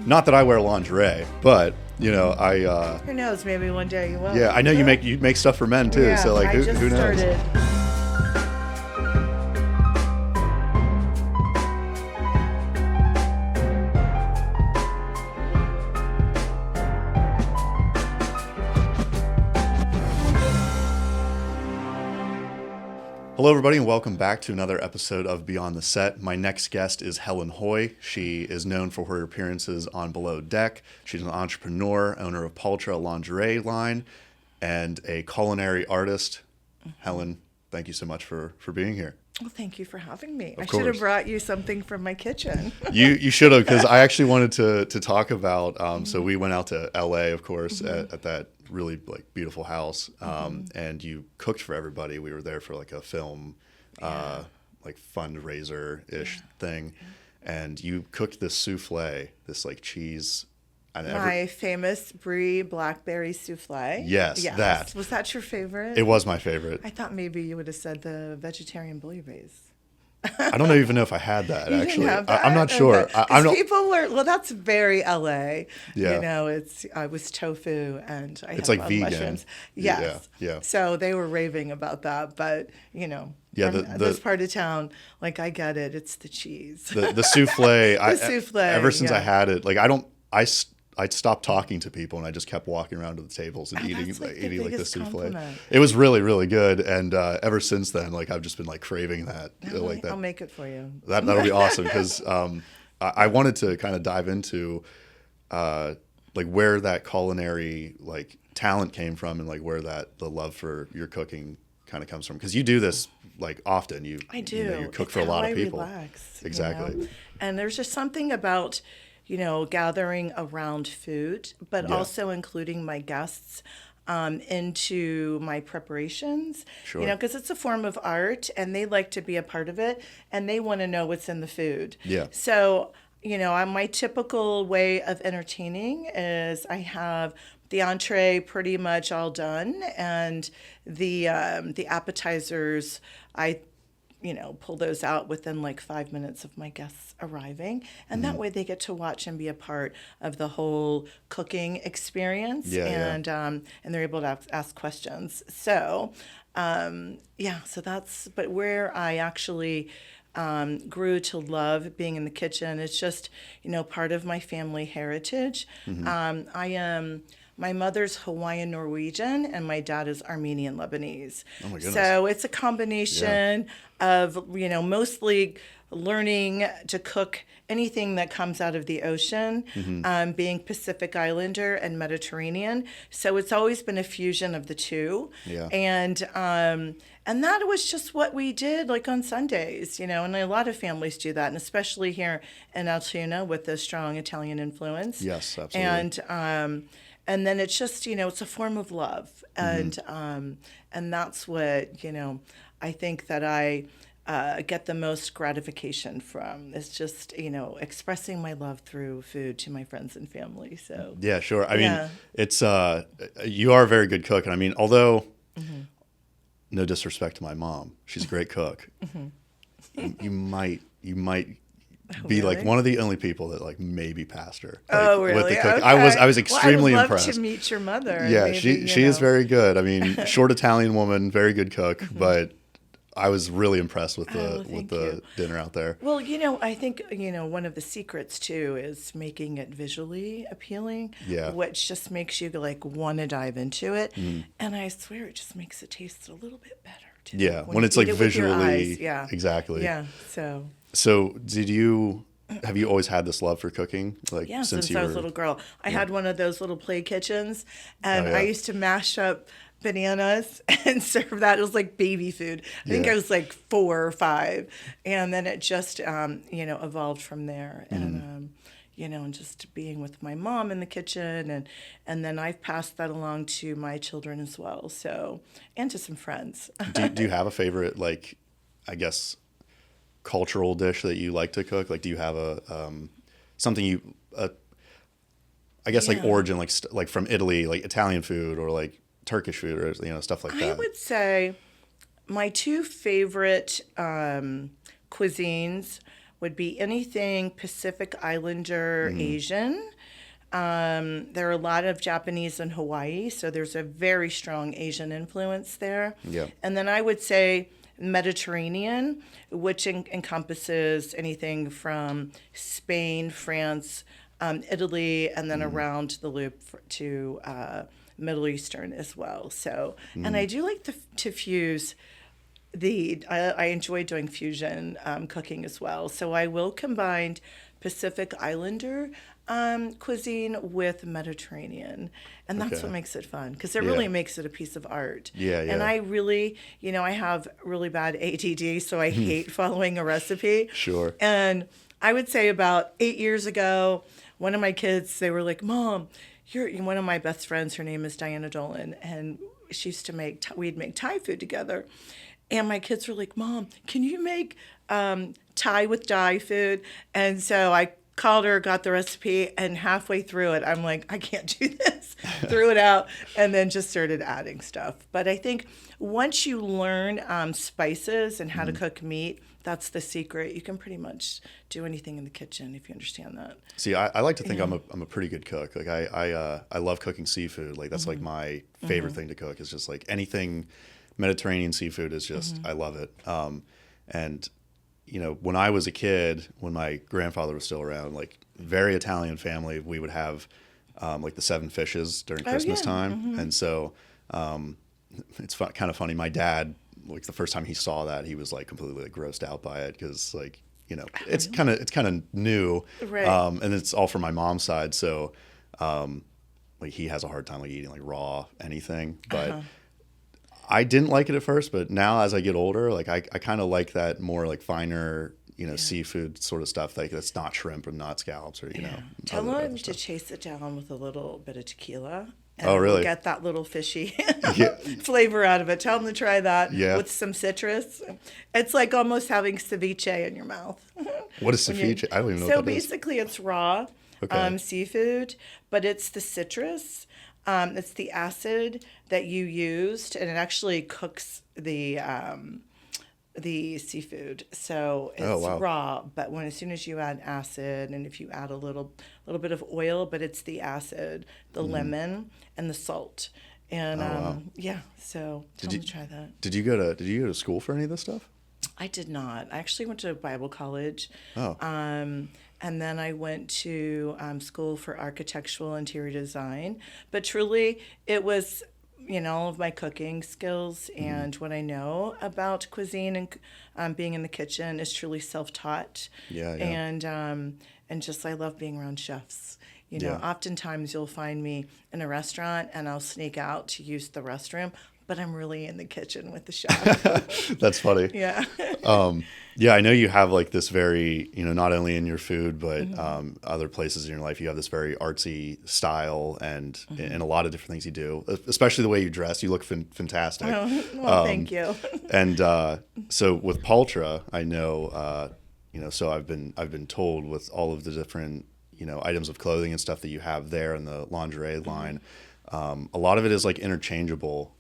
Not that I wear lingerie, but I Who knows? Maybe one day you will. yeah, I know you make stuff for men too. Yeah, So like, I who just knows? started. Hello, everybody, and welcome back to another episode of Beyond the Set. My next guest is Helen Hoey. She is known for her appearances on Below Deck. She's an entrepreneur, owner of Pulchra, a lingerie line, and a culinary artist. Helen, thank you so much for being here. Well, thank you for having me. Of I should have course. brought you something from my kitchen. You should have, because I actually wanted to talk about. So we went out to LA, of course, at that really like beautiful house, and you cooked for everybody. We were there for like a film, like fundraiser ish thing, and you cooked this souffle, this like cheese. My famous brie blackberry souffle. Yes, that. Was that your favorite? It was my favorite. I thought maybe you would have said the vegetarian bouillabaisse. I don't even know if I had that, You actually. didn't have that? I'm not sure. Okay. I'm not, People were, well, that's very LA. Yeah. You know, I was tofu and I It's had like vegan. vegan. Mushrooms. Yes. Yeah. So they were raving about that, but from this part of town, like I get it. It's the cheese. the souffle. The souffle, Ever since I yeah. had it, like I stopped talking to people and I just kept walking around to the tables and eating that's like the the biggest souffle. compliment. It was really, really good. And ever since then, like I've just been like craving that. Like that. I'll make it for you. That'll be awesome because I wanted to kind of dive into like where that culinary like talent came from and like where the love for your cooking kind of comes from, because you do this like often. I do. You cook It's for a lot how of people. I relax, Exactly. And there's just something about gathering around food, but also including my guests into my preparations, Sure. because it's a form of art and they like to be a part of it and they want to know what's in the food. Yeah. So, my typical way of entertaining is I have the entree pretty much all done, and the appetizers, I pull those out within like 5 minutes of my guests arriving. And that way they get to watch and be a part of the whole cooking experience. And they're able to ask questions. So, but where I actually grew to love being in the kitchen, it's just, part of my family heritage. I am... My mother's Hawaiian Norwegian and my dad is Armenian Lebanese. Oh my goodness. So it's a combination of, mostly learning to cook anything that comes out of the ocean, being Pacific Islander and Mediterranean. So it's always been a fusion of the two. Yeah. And that was just what we did like on Sundays, and a lot of families do that, and especially here in Altoona with the strong Italian influence. Yes, absolutely. And then it's just, it's a form of love. And that's what, I think that I get the most gratification from, is just, expressing my love through food to my friends and family. So Yeah, sure. I mean, it's you are a very good cook. And I mean, although no disrespect to my mom, she's a great cook. You might be like one of the only people that like maybe passed her. Like, really? With the cooking. Okay. I was extremely well, I would impressed. love to meet your mother. Yeah, maybe, she is very good. I mean, short Italian woman, very good cook, but I was really impressed with the dinner out there. Well, I think, one of the secrets too is making it visually appealing, which just makes you like want to dive into it. And I swear it just makes it taste a little bit better too. Yeah, when you it's like eat it with your visually, eyes. Yeah. exactly. Yeah, So have you always had this love for cooking? Like since I was a little girl. I had one of those little play kitchens, and I used to mash up bananas and serve that. It was like baby food. I think I was like 4 or 5, and then it just evolved from there. And and just being with my mom in the kitchen, and then I've passed that along to my children as well. So, and to some friends. Do you have a favorite, like, I guess, cultural dish that you like to cook? Like, do you have a something you I guess like origin, like from Italy, like Italian food or like Turkish food or stuff like that? I would say my 2 favorite cuisines would be anything Pacific Islander Asian, There are a lot of Japanese in Hawaii, so there's a very strong Asian influence there. Yeah. And then I would say Mediterranean, which encompasses anything from Spain, France, Italy, and then around the loop to Middle Eastern as well. So, and I do like to fuse I enjoy doing fusion cooking as well. So I will combine Pacific Islander cuisine with Mediterranean. And that's Okay. what makes it fun because it Yeah. really makes it a piece of art. Yeah, And yeah. I really, I have really bad ADD, so I hate following a recipe. Sure. And I would say about 8 years ago, one of my kids, they were like, Mom, you're one of my best friends. Her name is Diana Dolan. And she used to we'd make Thai food together. And my kids were like, Mom, can you make Thai with dye food? And so I called her, got the recipe, and halfway through it, I'm like, I can't do this. Threw it out, and then just started adding stuff. But I think once you learn spices and how to cook meat, that's the secret. You can pretty much do anything in the kitchen if you understand that. See, I like to think I'm a pretty good cook. Like I love cooking seafood. Like that's like my favorite thing to cook is just like anything Mediterranean seafood is just, I love it. And, when I was a kid, when my grandfather was still around, like very Italian family, we would have like the 7 fishes during Christmas time. And so it's kind of funny. My dad, like the first time he saw that, he was like completely like, grossed out by it because like, it's kind of new. Right. And it's all from my mom's side. So like he has a hard time like eating like raw anything. But I didn't like it at first, but now as I get older, like I kind of like that more like finer, seafood sort of stuff. Like that's not shrimp or not scallops or, Tell other them to stuff. chase it down with a little bit of tequila. And Oh, really? We'll get that little fishy Yeah. flavor out of it. Tell them to try that Yeah. with some citrus. It's like almost having ceviche in your mouth. What is ceviche? I don't even know So what that is. basically, it's raw Okay. seafood, but it's the citrus. It's the acid that you used, and it actually cooks the seafood. So it's Oh, wow. raw, but as soon as you add acid, and if you add a little bit of oil, but it's the acid, the lemon, and the salt, and wow. yeah. So tell them to try that. Did you go to school for any of this stuff? I did not. I actually went to Bible college. Oh. And then I went to school for architectural interior design. But truly, it was, all of my cooking skills and what I know about cuisine and being in the kitchen is truly self-taught. Yeah, yeah. And just I love being around chefs. Yeah. Oftentimes you'll find me in a restaurant and I'll sneak out to use the restroom, but I'm really in the kitchen with the chef. That's funny. Yeah. Yeah, I know you have like this very, not only in your food, but other places in your life, you have this very artsy style and in a lot of different things you do, especially the way you dress. You look fantastic. Oh, well, thank you. And so with Pulchra, I know, so I've been told with all of the different, items of clothing and stuff that you have there in the lingerie line, a lot of it is like interchangeable.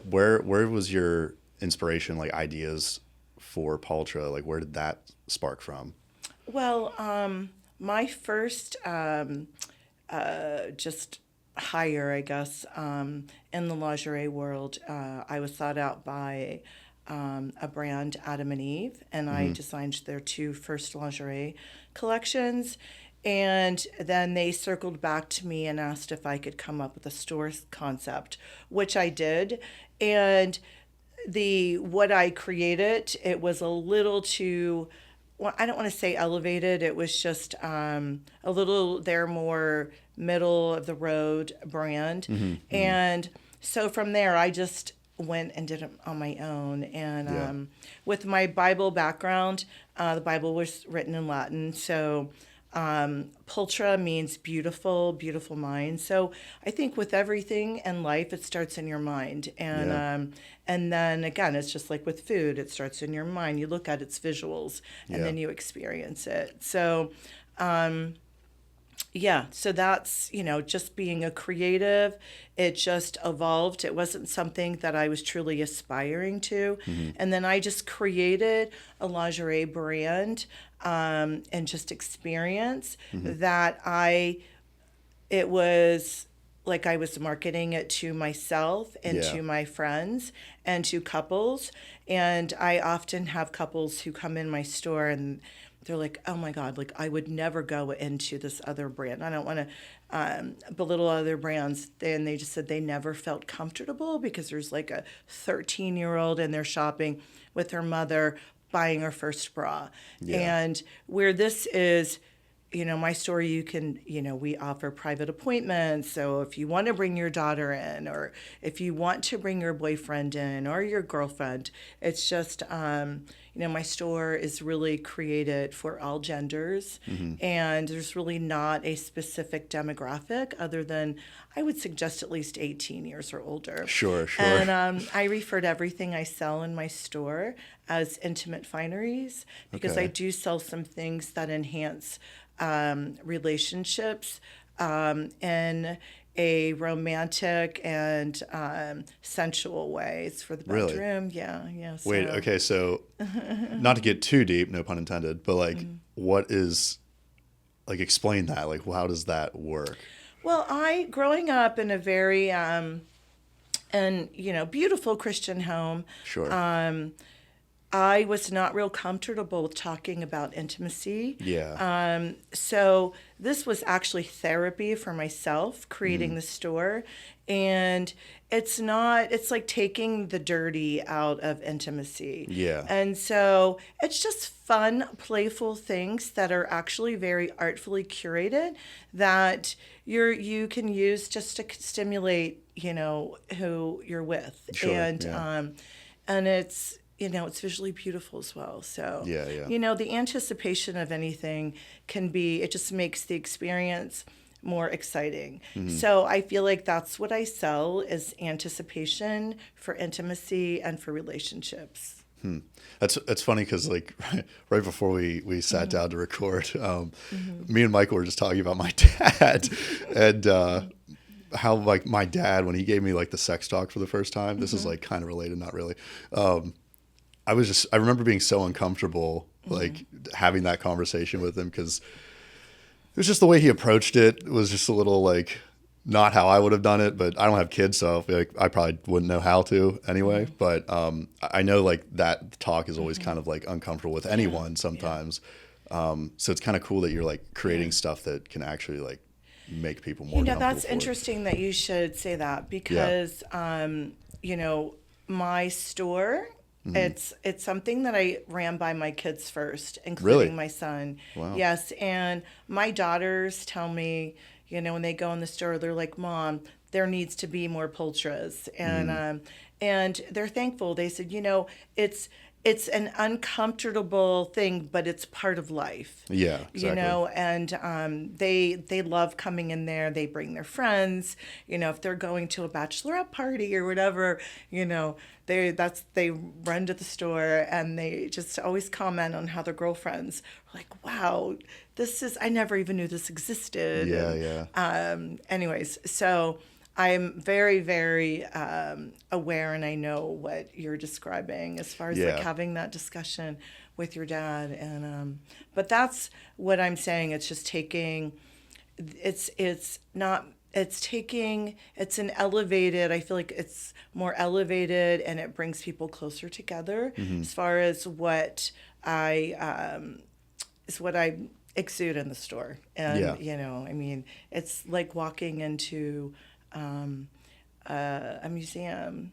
Where was your inspiration, like ideas for Pulchra? Like where did that spark from? Well, my first just hire, I guess, in the lingerie world, I was sought out by a brand, Adam and Eve, and I designed their 2 first lingerie collections. And then they circled back to me and asked if I could come up with a store concept, which I did. And what I created, it was a little too, well, I don't want to say elevated. It was just a little, they're more middle of the road brand. And so from there, I just went and did it on my own. And with my Bible background, the Bible was written in Latin. So Pulchra means beautiful, beautiful mind. So I think with everything in life, it starts in your mind. And then again, it's just like with food, it starts in your mind. You look at its visuals and then you experience it. So, so that's, just being a creative, it just evolved. It wasn't something that I was truly aspiring to. And then I just created a lingerie brand and just experience that I it was like I was marketing it to myself and Yeah. to my friends and to couples. And I often have couples who come in my store and they're like, oh my God, like I would never go into this other brand. I don't want to belittle other brands. And they just said they never felt comfortable because there's like a 13-year-old and they're shopping with her mother buying her first bra. Yeah. And where this is, my store, you can, we offer private appointments. So if you want to bring your daughter in, or if you want to bring your boyfriend in or your girlfriend, it's just, my store is really created for all genders. And there's really not a specific demographic other than I would suggest at least 18 years or older. Sure. And I refer to everything I sell in my store as intimate fineries because I Okay. do sell some things that enhance relationships in a romantic and sensual way. It's for the Really? bedroom. Yeah. Wait, So, okay, so not to get too deep, no pun intended, but like what is like explain that. Like how does that work? well, growing up in a very beautiful Christian home, Sure. I was not real comfortable with talking about intimacy. Yeah. So this was actually therapy for myself, creating the store. And it's like taking the dirty out of intimacy. Yeah. And so it's just fun, playful things that are actually very artfully curated that you can use just to stimulate, who you're with. Sure, And, yeah. and it's visually beautiful as well. So, Yeah. the anticipation of anything it just makes the experience more exciting. So I feel like that's what I sell is anticipation for intimacy and for relationships. That's funny because like right before we sat down to record, me and Michael were just talking about my dad and how like my dad when he gave me like the sex talk for the first time. This is like kind of related, not really. I remember being so uncomfortable like having that conversation with him because it was just the way he approached it was just a little like not how I would have done it, but I don't have kids, so like, I probably wouldn't know how to anyway. But I know like that talk is always kind of like uncomfortable with anyone sometimes. So it's kind of cool that you're like creating stuff that can actually like make people more comfortable. That's for it. interesting that you should say that because, my store, it's something that I ran by my kids first, including Really? my son. Wow. Yes, and my daughters tell me, when they go in the store, they're like, "Mom, there needs to be more Pulchras," and they're thankful. They said, it's an uncomfortable thing, but it's part of life. Yeah, exactly. And they love coming in there. They bring their friends. If they're going to a bachelorette party or whatever, they run to the store and they just always comment on how their girlfriends are like, wow, I never even knew this existed. Yeah. Anyways, so I'm very, very aware and I know what you're describing as far as like having that discussion with your dad. And but that's what I'm saying. It's just taking, it's an elevated, I feel like it's more elevated and it brings people closer together as far as what I exude in the store. And, I mean, it's like walking into a museum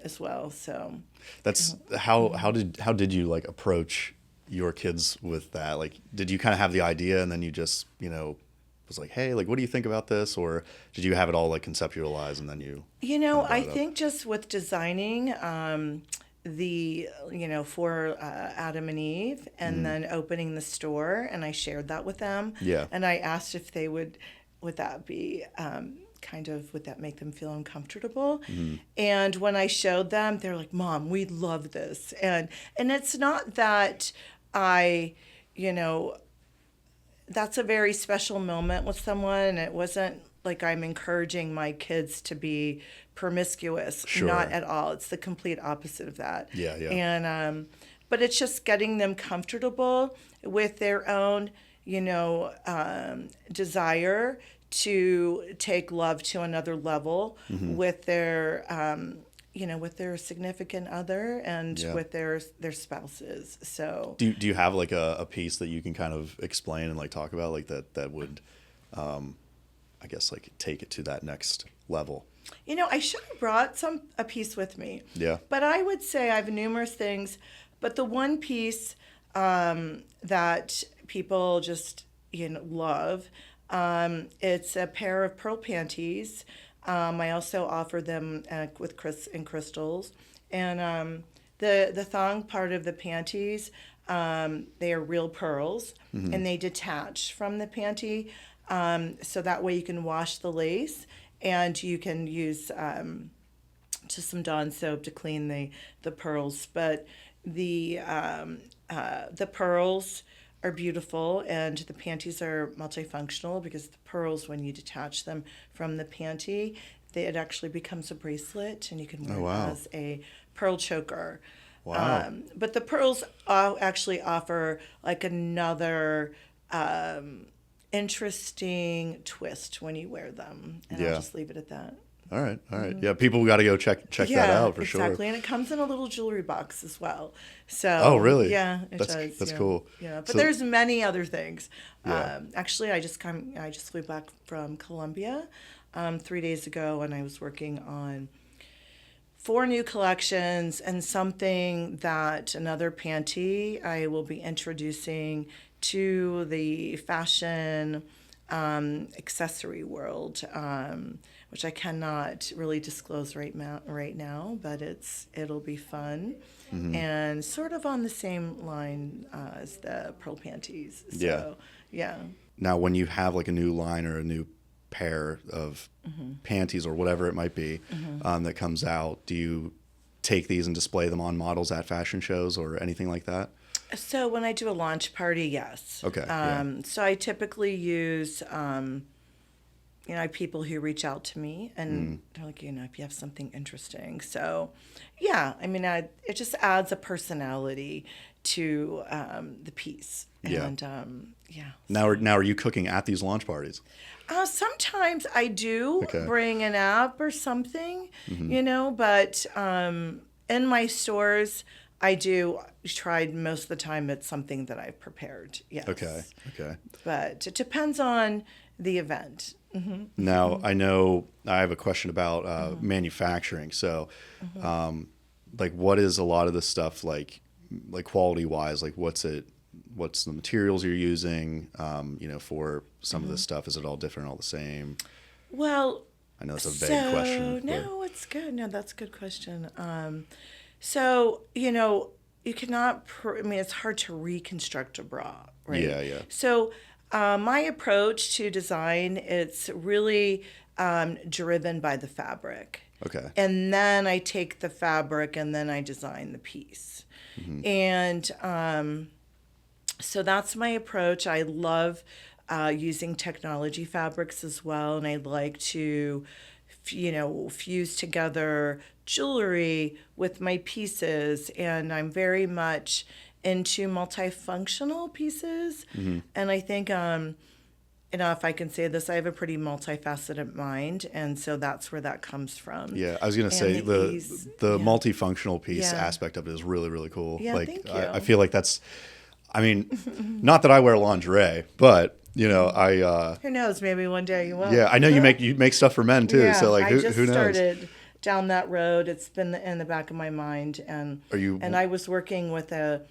as well. So That's how did you like approach your kids with that? Like, did you kind of have the idea and then you just, was like, hey, like, what do you think about this? Or did you have it all like conceptualized and then you? I think just with designing for Adam and Eve and then opening the store, and I shared that with them. Yeah. And I asked if they would that be would that make them feel uncomfortable? And when I showed them, they're like, Mom, we love this. And it's not that that's a very special moment with someone. It wasn't like I'm encouraging my kids to be promiscuous. Sure. Not at all. It's the complete opposite of that. Yeah. And but it's just getting them comfortable with their own, desire to take love to another level with their with their significant other and Yeah. with their spouses. So Do you have like a piece that you can kind of explain and like talk about like that would, I guess like take it to that next level? I should have brought a piece with me. Yeah. But I would say I have numerous things. But the one piece that people just love, it's a pair of pearl panties. I also offer them with crystals, and the thong part of the panties, they are real pearls, and they detach from the panty, so that way you can wash the lace, and you can use just some Dawn soap to clean the pearls. But the pearls are beautiful, and the panties are multifunctional because the pearls, when you detach them from the panty, it actually becomes a bracelet, and you can wear it as a pearl choker. Wow. But the pearls actually offer like another interesting twist when you wear them, and I'll just leave it at that. All right. Yeah, people got to go check that out for sure. Exactly, and it comes in a little jewelry box as well. So Oh, really? Yeah, it does. That's cool. Yeah, but there's many other things. Yeah. Actually, I just flew back from Colombia 3 days ago, and I was working on 4 new collections and another panty I will be introducing to the fashion accessory world, which I cannot really disclose right now, but it'll be fun, and sort of on the same line as the pearl panties. So, yeah. Now, when you have like a new line or a new pair of panties or whatever it might be that comes out, do you take these and display them on models at fashion shows or anything like that? So when I do a launch party, yes. Okay. So I typically use, I have people who reach out to me and they're like, if you have something interesting. So, yeah, I mean, it just adds a personality to the piece. Yeah. And yeah. Now are you cooking at these launch parties? Sometimes I do bring an app or something, but in my stores, I do try most of the time it's something that I've prepared. Yes. Okay. But it depends on the event. Now, I know I have a question about manufacturing. So, like, what is a lot of this stuff like quality wise? Like, what's the materials you're using? For some of this stuff, is it all different, all the same? Well, I know it's a vague question. No, it's good. No, that's a good question. So, you cannot, it's hard to reconstruct a bra, right? Yeah. So, my approach to design, it's really driven by the fabric. Okay. And then I take the fabric and then I design the piece. And so that's my approach. I love using technology fabrics as well, and I like to fuse together jewelry with my pieces, and I'm very much into multifunctional pieces. And I think if I can say this, I have a pretty multifaceted mind, and so that's where that comes from. Yeah, I was gonna say the multifunctional piece aspect of it is really, really cool. Yeah, like thank you. I feel like that's, I mean, not that I wear lingerie, but I Who knows? Maybe one day you will. yeah, I know you make stuff for men too. Yeah, So like, who I just knows? started down that road. It's been in the back of my mind, and I was working with a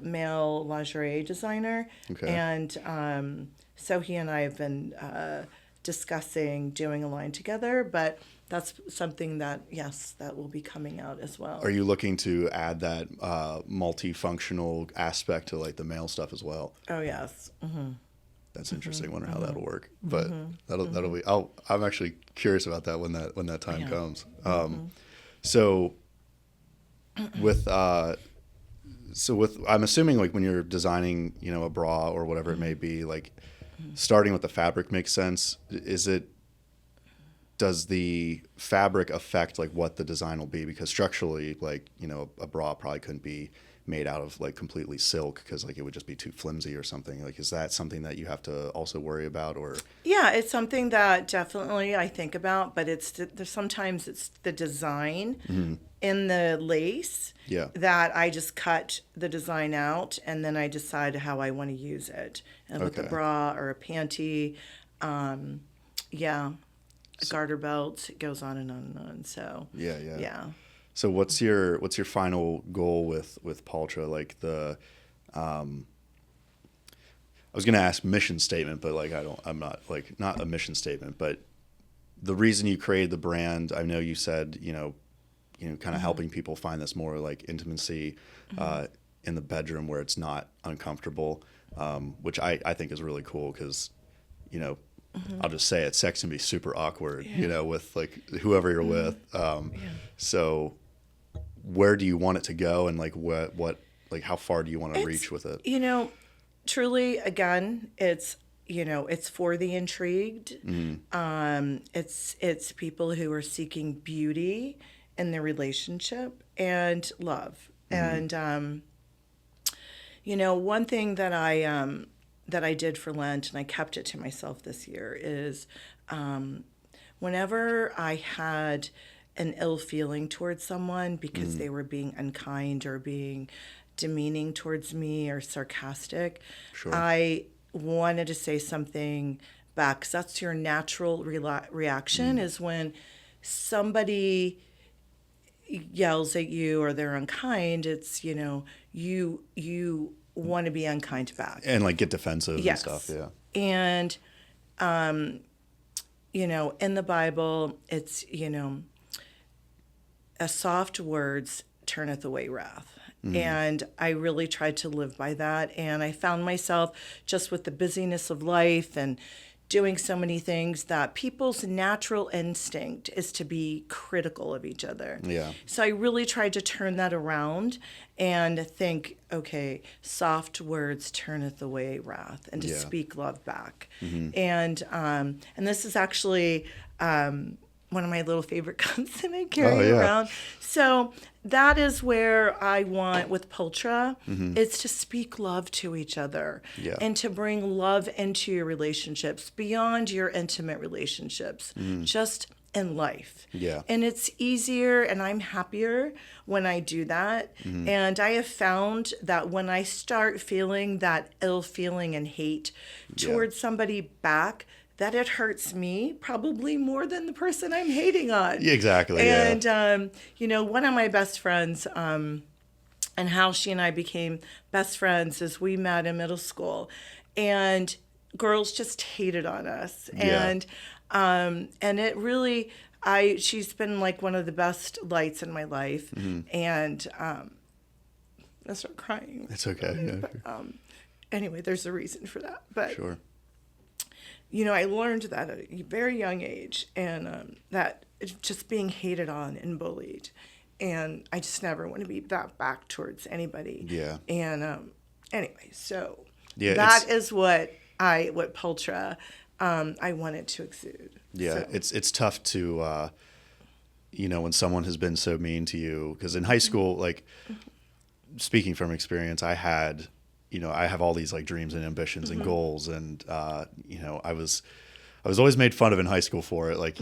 male lingerie designer, and so he and I have been discussing doing a line together, but that's something that will be coming out as well. Are you looking to add that multifunctional aspect to like the male stuff as well? Oh yes. That's interesting. Wonder how that'll work, but that'll be. I'm actually curious about that when that time comes. So with I'm assuming like when you're designing, a bra or whatever it may be, like starting with the fabric makes sense. Does the fabric affect like what the design will be? Because structurally, like, a bra probably couldn't be made out of like completely silk because like it would just be too flimsy or something. Like, is that something that you have to also worry about, or? Yeah, it's something that definitely I think about, but sometimes it's the design in the lace Yeah. that I just cut the design out and then I decide how I want to use it. And with a Okay. bra or a panty, yeah, a garter belt, it goes on and on and on. So Yeah, yeah. yeah. So what's your final goal with Pulchra? Like I was gonna ask mission statement, but like I'm not like not a mission statement, but the reason you created the brand. I know you said kind of helping people find this more like intimacy in the bedroom where it's not uncomfortable, which I think is really cool because I'll just say it, sex can be super awkward, with like whoever you're with. So where do you want it to go, and like what like how far do you want to reach with it? Truly, again, it's for the intrigued. It's people who are seeking beauty in their relationship and love. And one thing that I did for Lent, and I kept it to myself this year, is whenever I had an ill feeling towards someone because they were being unkind or being demeaning towards me or sarcastic, Sure. I wanted to say something back, 'cause that's your natural reaction is when somebody yells at you or they're unkind, it's you want to be unkind back And like get defensive Yes. and stuff. Yeah. And in the Bible, it's a soft words turneth away wrath. And I really tried to live by that. And I found myself just with the busyness of life and doing so many things that people's natural instinct is to be critical of each other. Yeah. So I really tried to turn that around and think, okay, soft words turneth away wrath, and to speak love back. And this is actually one of my little favorite cups that I carry around. So that is where I want with Pulchra, is to speak love to each other and to bring love into your relationships beyond your intimate relationships, just in life. Yeah. And it's easier and I'm happier when I do that. And I have found that when I start feeling that ill feeling and hate towards somebody back, that it hurts me probably more than the person I'm hating on. Yeah, exactly. And, one of my best friends, and how she and I became best friends is we met in middle school, and girls just hated on us. Yeah. And it really, she's been like one of the best lights in my life. And I start crying. It's okay. Yeah. But, anyway, there's a reason for that. But Sure. I learned that at a very young age, and that just being hated on and bullied, and I just never want to be that back towards anybody. Yeah. And anyway, so Yeah, that is what Pulchra I wanted to exude. Yeah, So. it's tough to when someone has been so mean to you, because in high school, like speaking from experience, I have all these like dreams and ambitions and goals, and I was always made fun of in high school for it. Like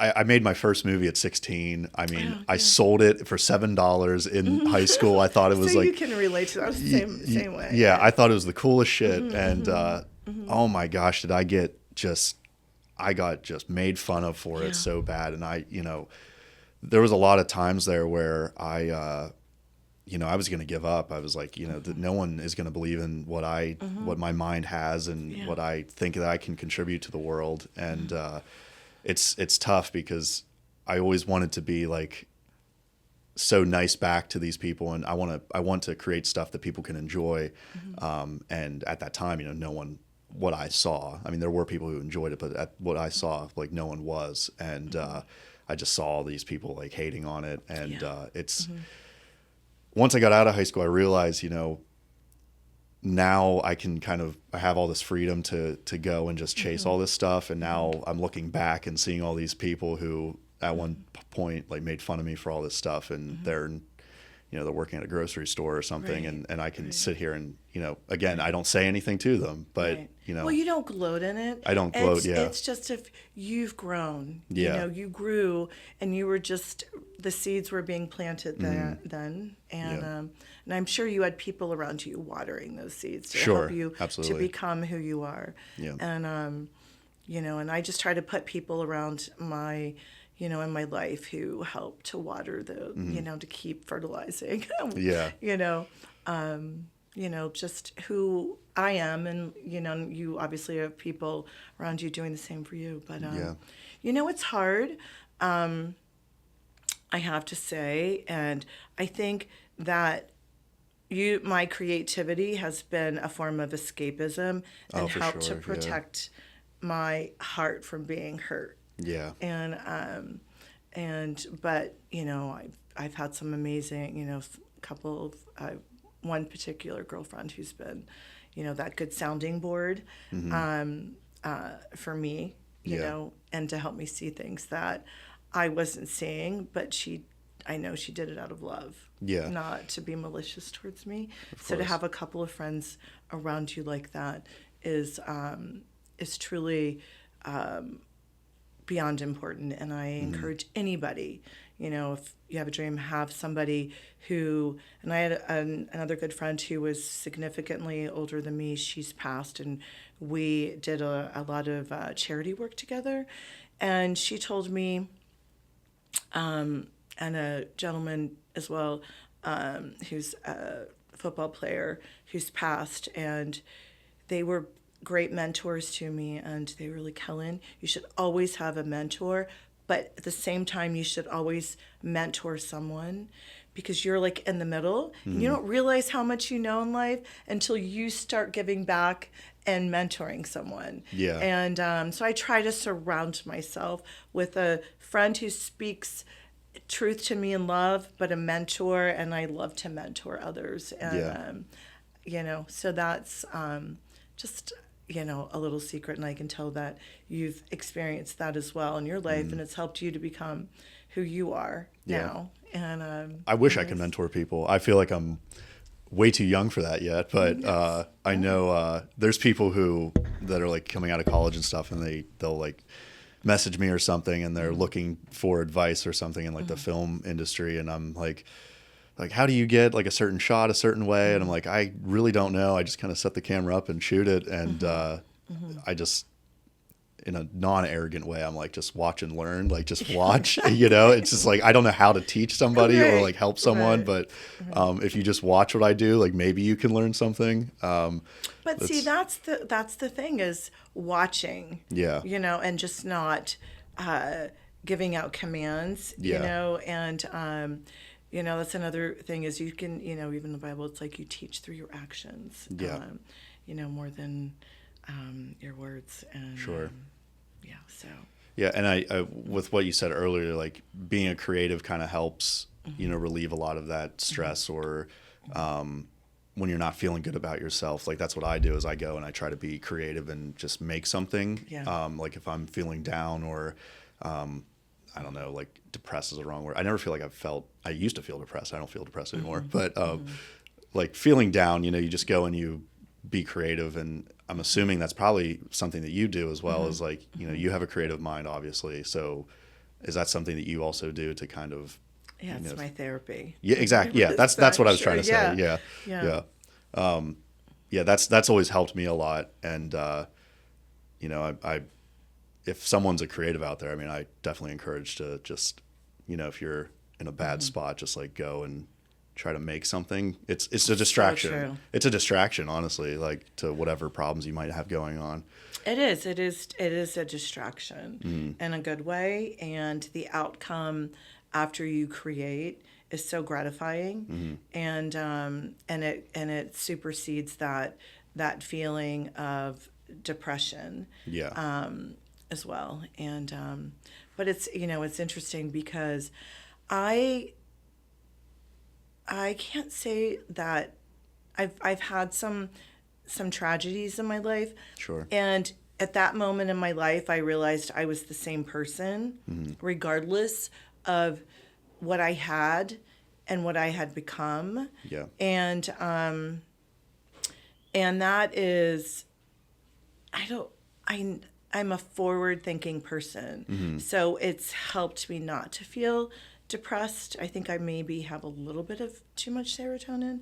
I made my first movie at 16. I mean, I sold it for $7 in high school. I thought it was So like you can relate to that the same way. Yeah, I thought it was the coolest shit, and oh my gosh, did I got just made fun of for it so bad, and there was a lot of times there where I was going to give up. I was like, that no one is going to believe in what my mind has and what I think that I can contribute to the world. And it's tough because I always wanted to be like so nice back to these people, and I want to create stuff that people can enjoy. And at that time, no one, what I saw, I mean, there were people who enjoyed it, but at what I saw, like no one was. And I just saw all these people like hating on it. And it's, once I got out of high school, I realized, now I can I have all this freedom to go and just chase all this stuff. And now I'm looking back and seeing all these people who at one point like made fun of me for all this stuff. And they're, they're working at a grocery store or something, Right. and I can Right. sit here and, again, I don't say anything to them, but, Right. Well, you don't gloat in it. I don't gloat, yeah. It's just if you've grown, Yeah. you grew and you were just, the seeds were being planted then. And, Yeah. and I'm sure you had people around you watering those seeds to Sure, help you to absolutely. become who you are. Yeah. And, and I just try to put people around my, in my life who help to water the, to keep fertilizing, Yeah. just who I am. And, you obviously have people around you doing the same for you. But, Yeah. it's hard, I have to say. And I think that my creativity has been a form of escapism and For helped sure, to yeah. protect my heart from being hurt. Yeah. But I've had some amazing, couple of one particular girlfriend who's been, that good sounding board, for me, Yeah. and to help me see things that I wasn't seeing, but I know she did it out of love, Yeah. not to be malicious towards me. So to course. have a couple of friends around you like that is truly beyond important. And I encourage anybody, if you have a dream, have somebody who, and I had another good friend who was significantly older than me. She's passed, and we did a lot of charity work together. And she told me, and a gentleman as well, who's a football player who's passed, and they were great mentors to me, and they were like, Helen, you should always have a mentor, but at the same time, you should always mentor someone, because you're like in the middle, and you don't realize how much you know in life until you start giving back and mentoring someone. Yeah. And so I try to surround myself with a friend who speaks truth to me in love, but a mentor, and I love to mentor others. And, so that's just, a little secret, and I can tell that you've experienced that as well in your life, and it's helped you to become who you are now. And I wish I could mentor people. I feel like I'm way too young for that yet, but I know there's people that are like coming out of college and stuff, and they'll like message me or something, and they're looking for advice or something in like the film industry, and I'm like, how do you get like a certain shot a certain way? And I'm like, I really don't know. I just kind of set the camera up and shoot it, and I just, in a non-arrogant way, I'm like, just watch and learn, like just watch. It's just like, I don't know how to teach somebody or like help someone, but if you just watch what I do, like maybe you can learn something. But see, that's the thing, is watching. Yeah. And just not giving out commands. And that's another thing, is you can, even in the Bible, it's like you teach through your actions. Yeah. More than your words. And Sure. So. Yeah, and I with what you said earlier, like being a creative kind of helps, relieve a lot of that stress, or when you're not feeling good about yourself. Like that's what I do, is I go and I try to be creative and just make something. Yeah. Like if I'm feeling down, or I don't know, like depressed is the wrong word. I never feel like I used to feel depressed. I don't feel depressed anymore. But like feeling down, you just go and you be creative, and I'm assuming that's probably something that you do as well, is like, you have a creative mind, obviously. So is that something that you also do to kind of... Yeah, it's my therapy. Yeah, exactly. Yeah, that's what I was trying to say. Yeah. That's always helped me a lot. And, I if someone's a creative out there, I mean, I definitely encourage to just, if you're in a bad spot, just like go and try to make something. It's a distraction. So true. It's a distraction, honestly, like to whatever problems you might have going on. It is a distraction in a good way, and the outcome after you create is so gratifying, and it supersedes that feeling of depression. Yeah. As well. And but it's it's interesting, because I can't say that I've had some tragedies in my life. Sure. And at that moment in my life, I realized I was the same person, regardless of what I had and what I had become. Yeah. And that is, I'm a forward-thinking person, so it's helped me not to feel depressed. I think I maybe have a little bit of too much serotonin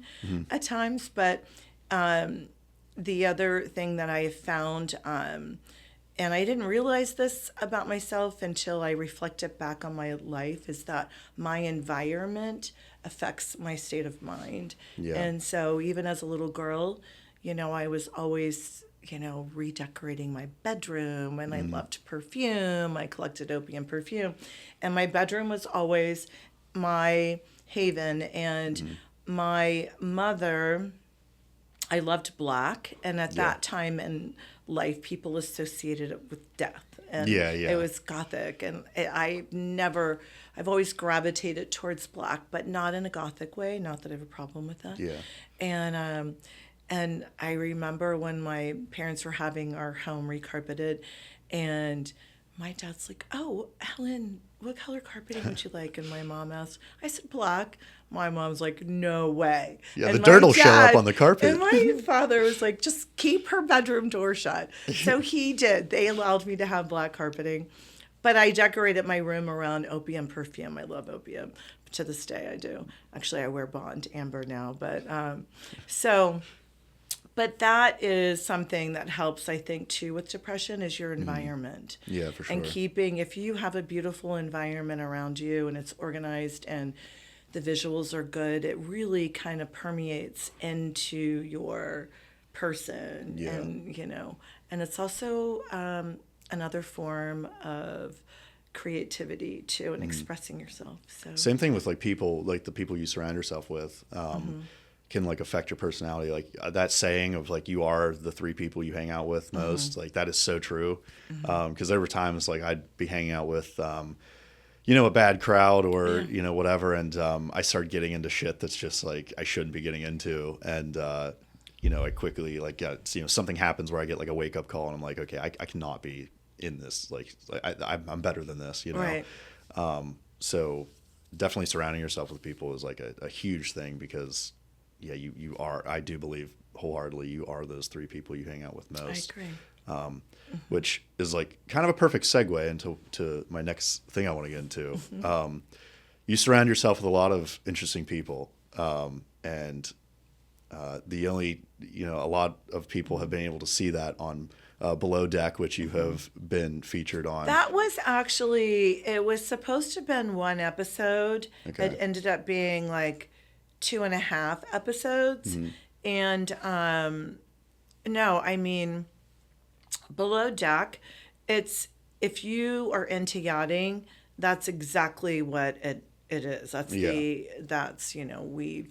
at times, but the other thing that I have found, and I didn't realize this about myself until I reflected back on my life, is that my environment affects my state of mind. Yeah. And so even as a little girl, I was always, redecorating my bedroom, and I loved perfume. I collected opium perfume, and my bedroom was always my haven. And my mother, I loved black, and at that time in life, people associated it with death. And it was gothic, and I've always gravitated towards black, but not in a gothic way. Not that I have a problem with that. Yeah. And I remember when my parents were having our home recarpeted, and my dad's like, "Oh, Helen, what color carpeting would you like?" And my mom asked. I said, "Black." My mom's like, "No way." Yeah, and the dirt my will show up on the carpet. And my father was like, "Just keep her bedroom door shut." So he did. They allowed me to have black carpeting. But I decorated my room around opium perfume. I love opium. To this day, I do. Actually, I wear Bond Amber now. But that is something that helps, I think, too, with depression, is your environment. Yeah, for sure. And if you have a beautiful environment around you and it's organized and the visuals are good, it really kind of permeates into your person. Yeah. And it's also another form of creativity too, and expressing yourself. So Same thing with people, like the people you surround yourself with. Can affect your personality. That saying of you are the three people you hang out with most, that is so true. Because there were times I'd be hanging out with a bad crowd or whatever, and I started getting into shit that's just I shouldn't be getting into, and I quickly something happens where I get a wake up call, and I'm like, okay, I cannot be in this, I'm better than this, Right. So definitely surrounding yourself with people is a huge thing, because you are, I do believe wholeheartedly, you are those three people you hang out with most. I agree. Which is kind of a perfect segue into my next thing I want to get into. You surround yourself with a lot of interesting people, and a lot of people have been able to see that on Below Deck, which you have been featured on. That was actually, it was supposed to have been one episode. Okay. It ended up being 2.5 episodes. And no, I mean, Below Deck, if you are into yachting, that's exactly what it is. That's we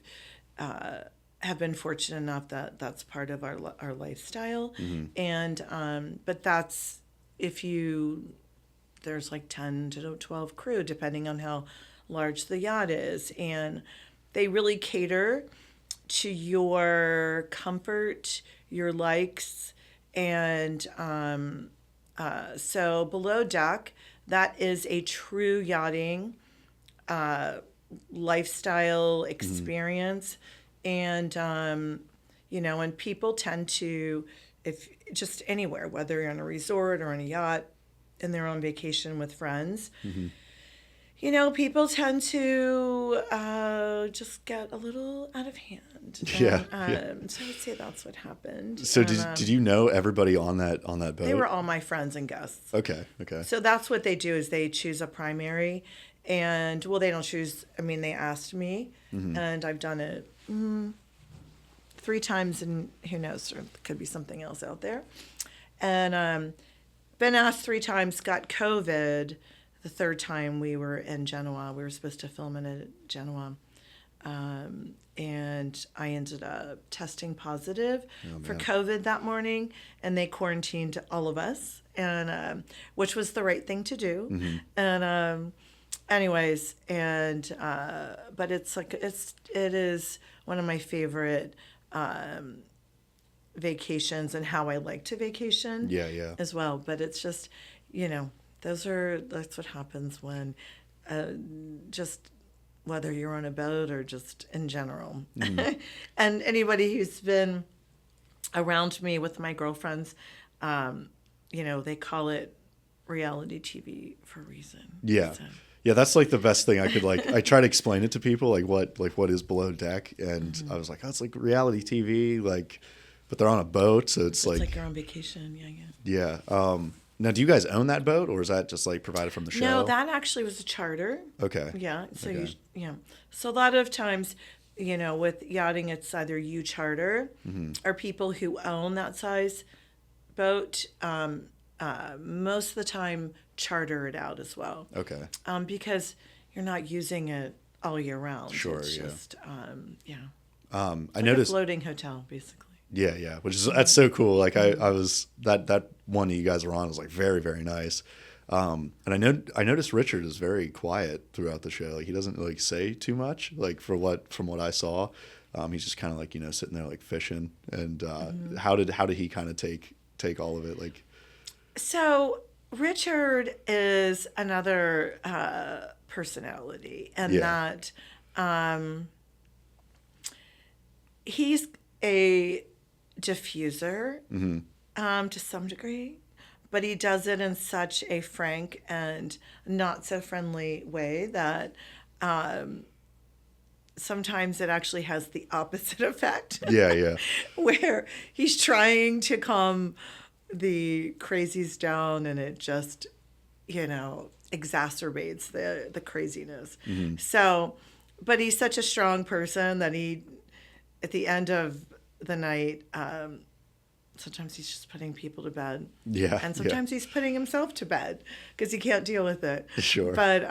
have been fortunate enough that that's part of our lifestyle. And but that's, there's 10 to 12 crew depending on how large the yacht is, and they really cater to your comfort, your likes, and so Below Deck, that is a true yachting lifestyle experience. And and people tend to, if just anywhere, whether you're on a resort or on a yacht and they're on vacation with friends, people tend to just get a little out of hand. Yeah. So I'd say that's what happened. So did you know everybody on that boat? They were all my friends and guests. Okay. So that's what they do, is they choose a primary, and they don't choose. I mean, they asked me, and I've done it 3 times, and who knows, there could be something else out there. And been asked 3 times, got COVID. The 3rd time we were in Genoa. We were supposed to film it at Genoa. And I ended up testing positive for COVID that morning, and they quarantined all of us, and which was the right thing to do. And anyways, and but it is one of my favorite vacations, and how I like to vacation. Yeah. As well. But it's just, that's what happens when just whether you're on a boat or just in general. And anybody who's been around me with my girlfriends, they call it reality TV for a reason. Yeah. So. Yeah, that's like the best thing I could I try to explain it to people, like what is below deck, and I was like, oh, it's like reality TV, but they're on a boat, so it's like you're on vacation. Yeah. Yeah. Now, do you guys own that boat, or is that just like provided from the show? No, that actually was a charter. Okay. Yeah. So Okay. So a lot of times, with yachting, it's either you charter or people who own that size boat. Most of the time, charter it out as well. Okay. Because you're not using it all year round. Sure. It's Yeah. just I noticed a floating hotel, basically. Yeah, that's so cool. Like I was that one that you guys were on was like very, very nice. And I noticed Richard is very quiet throughout the show. Like he doesn't like say too much. Like from what I saw, he's just kind of like sitting there like fishing. And how did he kind of take all of it? Like, so Richard is another personality, and that he's a diffuser to some degree, but he does it in such a frank and not so friendly way that sometimes it actually has the opposite effect. Yeah. Where he's trying to calm the crazies down, and it just exacerbates the craziness. So, but he's such a strong person that he, at the end of the night, sometimes he's just putting people to bed. Yeah. And sometimes he's putting himself to bed because he can't deal with it. Sure. But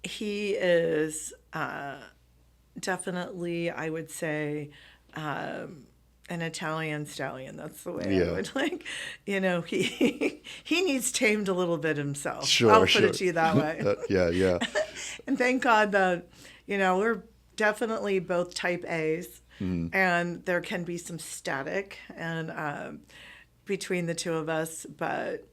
he is definitely, I would say, an Italian stallion. That's the way I would like. He needs tamed a little bit himself. Sure, I'll put it to you that way. Yeah. And thank God that we're definitely both type A's, and there can be some static and between the two of us, but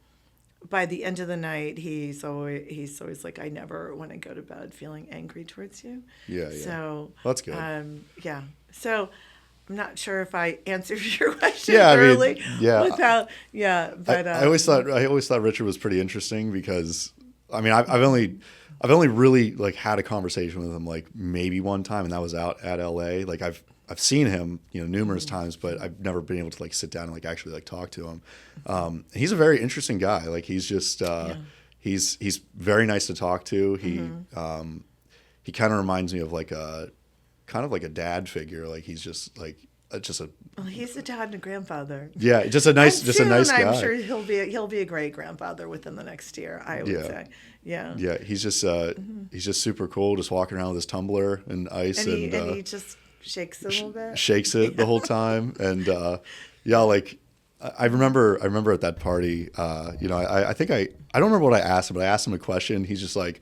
by the end of the night, he's always like, I never want to go to bed feeling angry towards you. Yeah. So well, that's good. Yeah. So I'm not sure if I answered your question thoroughly. But I always thought Richard was pretty interesting because I've only really like had a conversation with him like maybe one time, and that was out at LA. Like I've seen him, numerous times, but I've never been able to like sit down and like actually like talk to him. He's a very interesting guy. Like he's just he's very nice to talk to. He kind of reminds me of like a dad figure. Like he's just like well, he's a dad and a grandfather. Yeah, just a nice guy. I'm sure he'll be a great grandfather within the next year, I would say. Yeah. Yeah, he's just super cool, just walking around with his tumbler and ice, and he just shakes it a little bit. Shakes it the whole time, and like I remember at that party, I think I don't remember what I asked him, but I asked him a question. He's just like,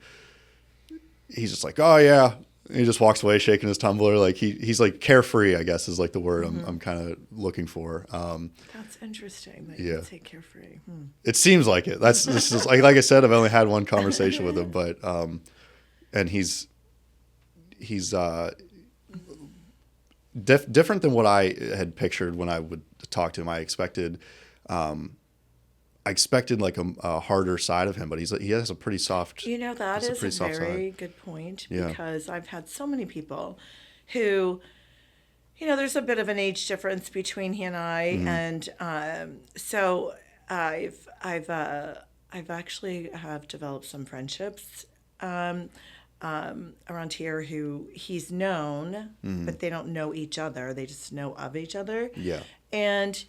oh yeah. And he just walks away shaking his tumbler. Like he's like carefree, I guess is like the word I'm kind of looking for. That's interesting that you would say carefree. It seems like it. This is like I said, I've only had one conversation with him, but and he's different than what I had pictured when I would talk to him. I expected like a harder side of him, but he has a pretty soft. That is a very good point, because I've had so many people who, there's a bit of an age difference between he and I, and so I've actually have developed some friendships around here who he's known, but they don't know each other. They just know of each other. Yeah, And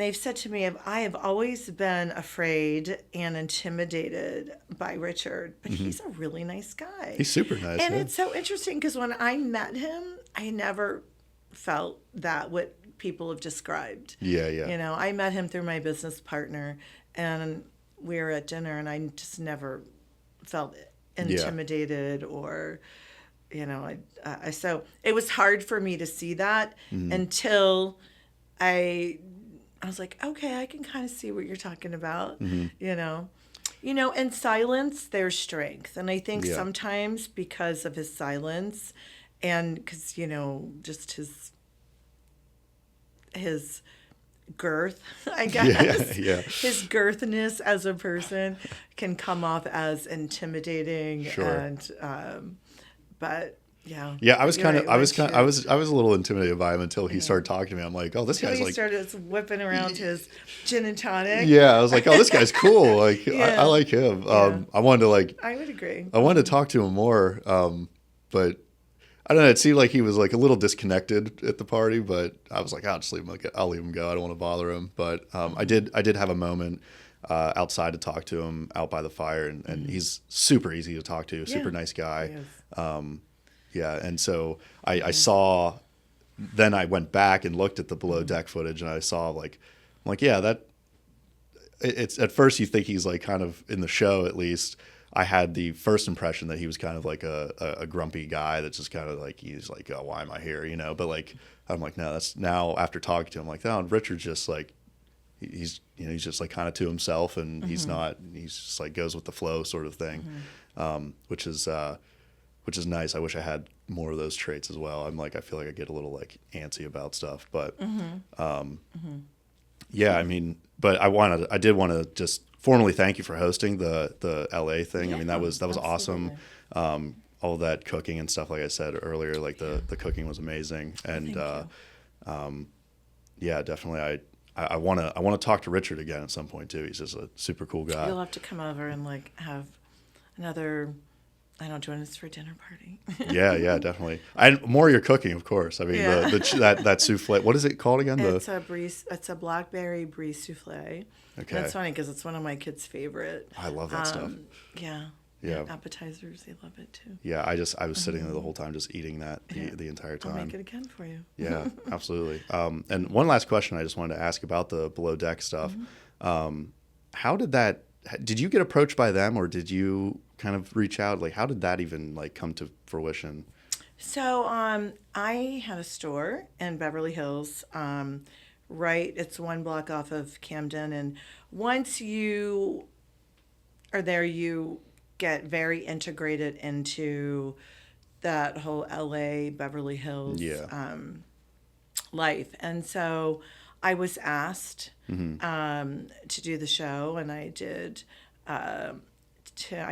they've said to me, I have always been afraid and intimidated by Richard, but he's a really nice guy. He's super nice. And it's so interesting because when I met him, I never felt that what people have described. Yeah. I met him through my business partner, and we were at dinner, and I just never felt intimidated or, so it was hard for me to see that until I was like, okay, I can kind of see what you're talking about. in silence, there's strength. And I think Yeah. sometimes because of his silence and because, just his girth, I guess, Yeah. his girthness as a person can come off as intimidating. Sure. And, but yeah. Yeah, I was You're kind of, right, I was once kind, you- I was a little intimidated by him until he started talking to me. I'm like, oh, this Until guy's he like, started whipping around his gin and tonic. yeah. I was like, oh, this guy's cool. Like, Yeah. I like him. Yeah. I wanted to like, I would agree. I wanted to talk to him more. But I don't know. It seemed like he was like a little disconnected at the party. But I was like, I'll just leave him. I'll leave him go. I don't want to bother him. But I did have a moment outside to talk to him out by the fire, and he's super easy to talk to. Super nice guy. He is. Yeah, and so I saw. Then I went back and looked at the below deck footage, and I saw like, I'm like, yeah, that. It's at first you think he's like kind of in the show at least. I had the first impression that he was kind of like a grumpy guy that's just kind of like he's like, oh, why am I here, But like I'm like, no, that's now after talking to him, like, no, Richard's just like he's he's just like kind of to himself, and he's just like goes with the flow sort of thing, which is nice. I wish I had more of those traits as well. I feel like I get a little like antsy about stuff, but yeah, I mean, but I did want to just formally thank you for hosting the LA thing. I mean, that was awesome. All that cooking and stuff, like I said earlier, like the cooking was amazing, and yeah, definitely. I want to talk to Richard again at some point too. He's just a super cool guy. You'll have to come over and like have another, I don't join us for a dinner party. Yeah, definitely. And more your cooking, of course. I mean, Yeah. that souffle. What is it called again? It's a blackberry brie souffle. Okay. And it's funny because it's one of my kids' favorite. I love that stuff. Yeah. Yeah. Appetizers, they love it too. Yeah, I was sitting there the whole time just eating that the entire I'll time. make it again for you. Yeah, absolutely. And one last question I just wanted to ask about the below deck stuff. How did you get approached by them, or did you kind of reach out? Like, how did that even like come to fruition? So I had a store in Beverly Hills. It's one block off of Camden, and once you are there, you get very integrated into that whole LA Beverly Hills life. And so I was asked to do the show, and I did. I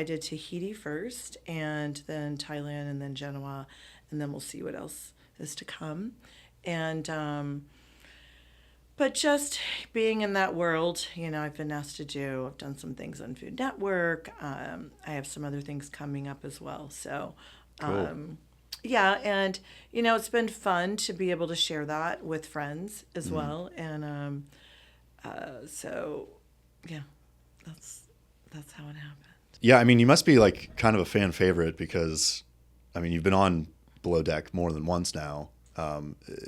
did Tahiti first, and then Thailand, and then Genoa, and then we'll see what else is to come. And but just being in that world, I've been asked to do. I've done some things on Food Network. I have some other things coming up as well. So, Cool. yeah, and it's been fun to be able to share that with friends as well. And so, yeah, that's how it happened. Yeah, I mean, you must be like kind of a fan favorite because, I mean, you've been on Below Deck more than once now.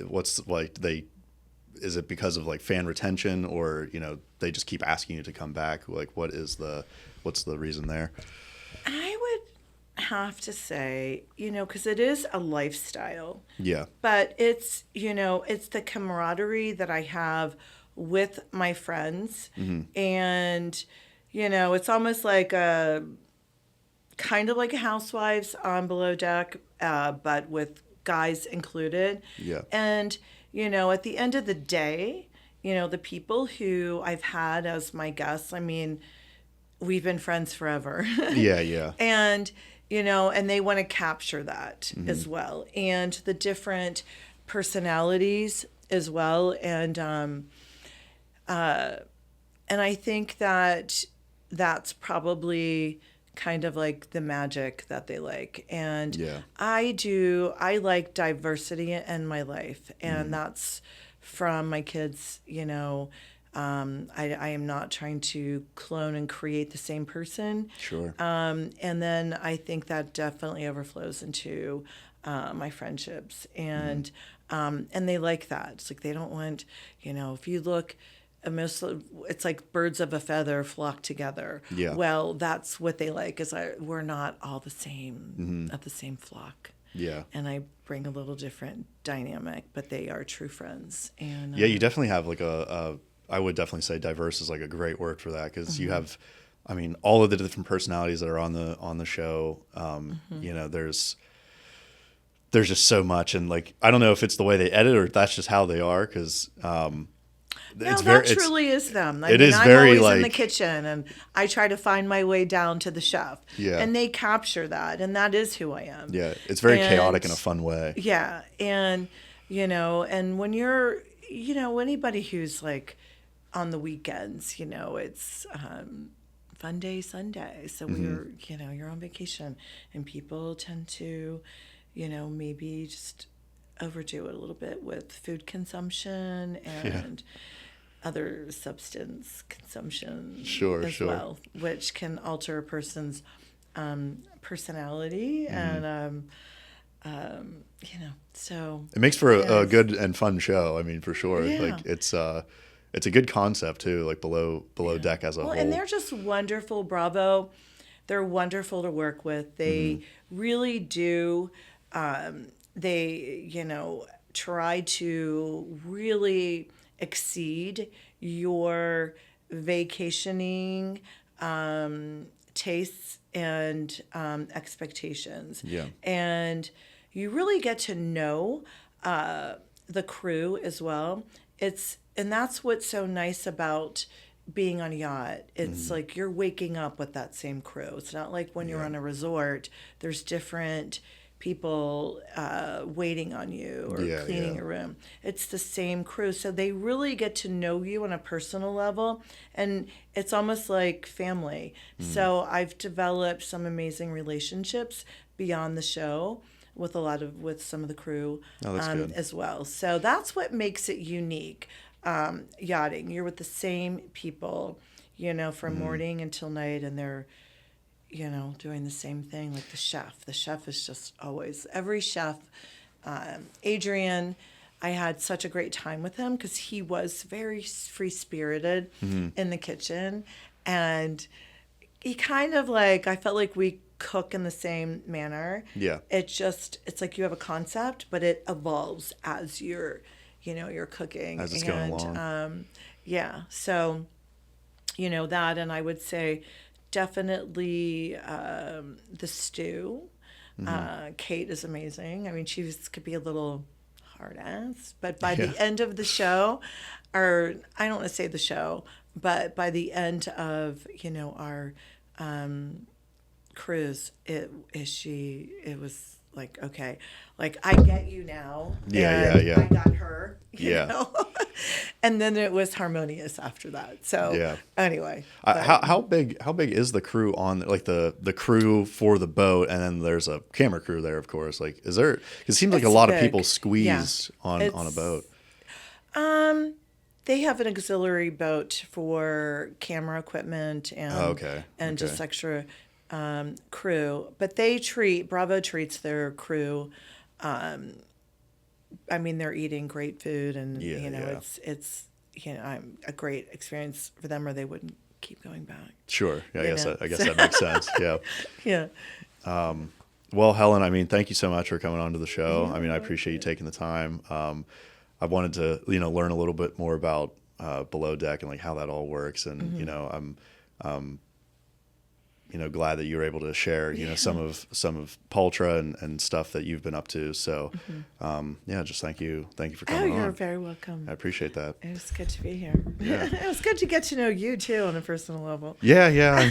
What's like is it because of like fan retention, or they just keep asking you to come back? Like, what's the reason there? I would have to say, because it is a lifestyle. Yeah. But it's the camaraderie that I have with my friends, and it's almost like kind of like a Housewives on Below Deck, but with guys included. Yeah. And at the end of the day, the people who I've had as my guests, I mean, we've been friends forever. Yeah. And and they want to capture that as well, and the different personalities as well, and I think that that's probably kind of like the magic that they like. And Yeah. I like diversity in my life, and that's from my kids. I am not trying to clone and create the same person. Sure. And then I think that definitely overflows into my friendships, and they like that. It's like they don't want, if you look, it's like birds of a feather flock together. Yeah. Well, that's what they like, is we're not all the same of the same flock. Yeah. And I bring a little different dynamic, but they are true friends. And Yeah, you definitely have like I would definitely say diverse is like a great word for that, because you have I mean, all of the different personalities that are on the show. You know, there's just so much, and like I don't know if it's the way they edit or if that's just how they are, because No, that truly is them. I it mean, is I'm very, always in the like- kitchen, and I try to find my way down to the chef. Yeah. And they capture that, and that is who I am. Yeah, it's very And- chaotic in a fun way. Yeah, and you know, and when you're, you know, anybody who's like on the weekends, you know, it's fun day Sunday. So we're, you know, you're on vacation, and people tend to, you know, maybe just overdo it a little bit with food consumption and other substance consumption Sure, well, which can alter a person's personality and you know, so It makes for a good and fun show. I mean, for sure. Yeah. Like it's a good concept too. Like below deck as a whole. and they're just wonderful. Bravo, they're wonderful to work with. They really do. They, you know, try to really exceed your vacationing tastes and expectations. Yeah. And you really get to know the crew as well. And that's what's so nice about being on a yacht. It's like you're waking up with that same crew. It's not like when you're on a resort, there's different people waiting on you or cleaning your room. It's the same crew. So they really get to know you on a personal level, and it's almost like family. So I've developed some amazing relationships beyond the show with some of the crew good. as well. So that's what makes it unique. Yachting, you're with the same people, you know, from morning until night, and they're, you know, doing the same thing. Like the chef is just always, every chef. Adrian, I had such a great time with him because he was very free-spirited in the kitchen, and he kind of like, I felt like we cook in the same manner. Yeah. It's like you have a concept, but it evolves as you're cooking. As it's going along. Yeah. So, you know, that, and I would say definitely the stew. Kate is amazing. I mean, could be a little hard ass, but by the end of the show, or I don't want to say the show, but by the end of, you know, our cruise, it was like, okay, like I get you now. Yeah. I got her. You Yeah. know? And then it was harmonious after that. So anyway, how big is the crew on, like the crew for the boat, and then there's a camera crew there, of course. Like, is there? It seems like a lot of people squeezed on a boat. They have an auxiliary boat for camera equipment and just extra crew, but Bravo treats their crew. I mean, they're eating great food, and you know, it's you know, a great experience for them, or they wouldn't keep going back. Sure, I guess that makes sense. Yeah. Yeah. Well, Helen, I mean, thank you so much for coming on to the show. I mean, I appreciate you taking the time. I wanted to, you know, learn a little bit more about Below Deck and like how that all works, and you know, I'm you know, glad that you were able to share, you know, some of Pulchra and stuff that you've been up to. So, just thank you for coming on. You're very welcome. I appreciate that. It was good to be here. Yeah. It was good to get to know you too on a personal level. Yeah.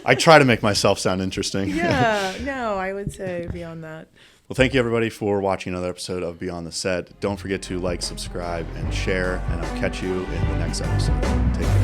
I try to make myself sound interesting. Yeah, no, I would say beyond that. Well, thank you everybody for watching another episode of Beyond the Set. Don't forget to like, subscribe, and share, and I'll catch you in the next episode. Take care.